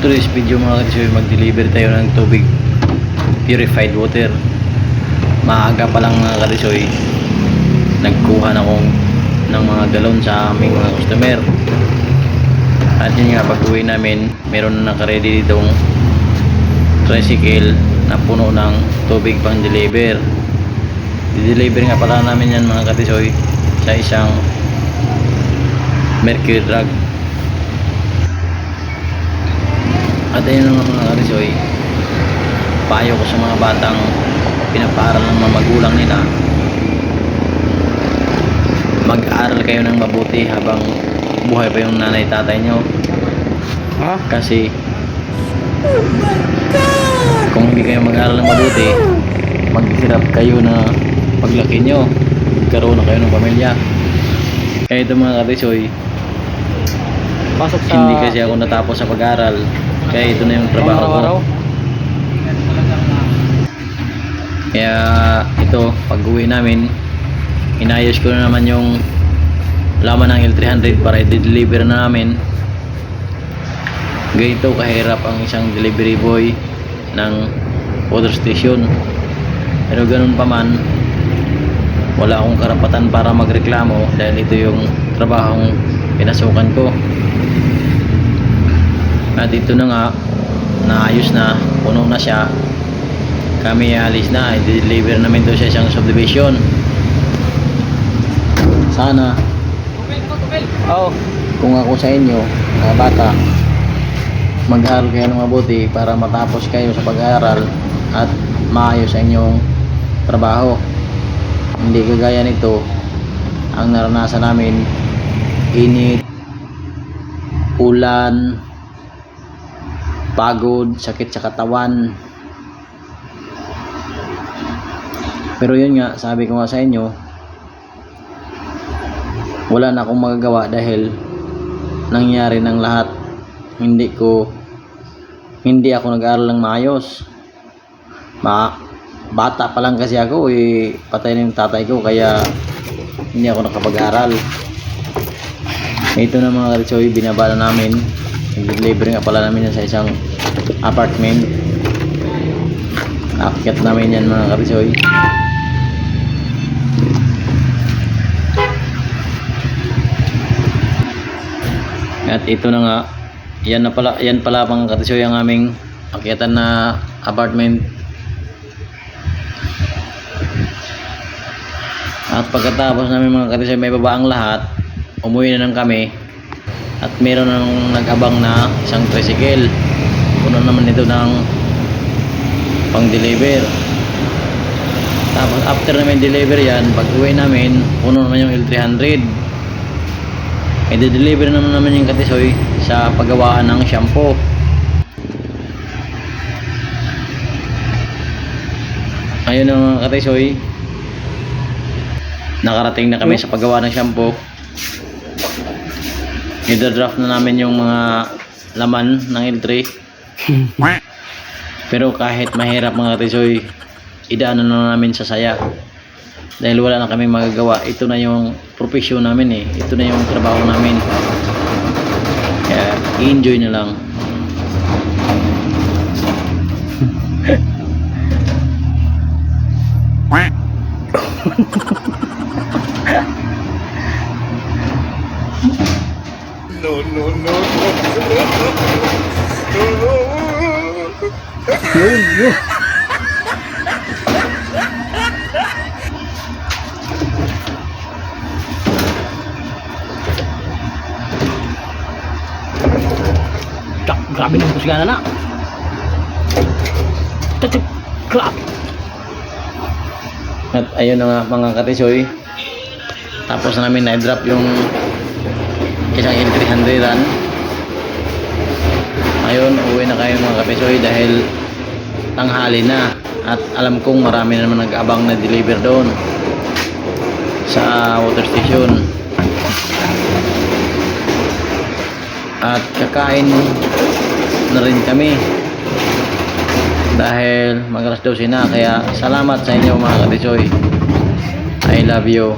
today's video mga katisoy, mag-deliver tayo ng tubig, purified water. Maaga pa lang mga katisoy, nagkuha na akong ng mga galon sa aming mga customer. At yun nga, pag uwi namin, meron na nakaready ditong tricycle na puno ng tubig pang deliver. I-deliver nga pala namin yan mga katisoy sa isang Mercury Drug. At ayun nga mga katisoy, payo ko sa mga batang pinapaaral ng mga magulang nila, mag-aral kayo ng mabuti habang buhay pa yung nanay tatay nyo. Kasi kung hindi kayo mag-aral ng mabuti, maghihirap kayo na paglaki nyo, magkaroon na kayo ng pamilya. Kaya ito mga katisoy, Pasok sa hindi kasi ako natapos sa pag-aral, kaya ito na yung trabaho ko. araw-araw. Kaya ito, pag uwi namin, inayos ko na naman yung laman ng L300 para i-deliver na namin. Ganito kahirap ang isang delivery boy ng water station. Pero ganun pa man, wala akong karapatan para magreklamo dahil ito yung trabahong pinasukan ko. At ito na nga, naayos na, puno na siya. Kami alis na, i-deliver namin to sa isang subdivision. Sana kung ako sa inyo, mga bata, mag-aaral kayo ng mabuti para matapos kayo sa pag-aaral at maayos sa inyong trabaho. Hindi kagaya nito ang naranasan namin: init, ulan, pagod, sakit sa katawan. Pero yun nga, sabi ko nga sa inyo, wala na akong magagawa dahil nangyari ng lahat. Hindi ako nag-aaral ng maayos. Bata pa lang kasi ako, patay na yung tatay ko, kaya hindi ako nakapag-aral. Ito na mga katisoy, binabala namin. Nag-deliver nga pala namin yan sa isang apartment. Akyat namin yan mga katisoy. At ito na nga, yan pala mga katisoy ang aming akyatan na apartment. At pagkatapos namin mga katisoy may baba ang lahat, umuwi na lang kami. At meron nang nag-abang na isang tricycle, puno naman ito ng pang deliver. Tapos after namin deliver yan, pag uwi namin, puno naman yung L300. I-deliver naman yung katisoy sa paggawaan ng shampoo. Ayun na mga katisoy, nakarating na kami sa paggawa ng shampoo. I-draft na namin yung mga laman ng L3. Pero kahit mahirap mga katisoy, idaanan na namin sa saya. Dahil wala na kami magagawa. Ito na yung profesyon namin eh. Ito na yung trabaho namin. Kaya i-enjoy na lang. No. Yun. Grabe ng kusgana na. Clap. At ayun na nga mga katisoy, tapos na namin na-drop yung isang L300an. Ngayon uwi na kayo mga katisoy dahil tanghali na. At alam kong marami na naman nag-abang na deliver doon sa water station. At kakain na rin kami dahil mag-alas 12 na. Kaya salamat sa inyo mga katisoy. I love you.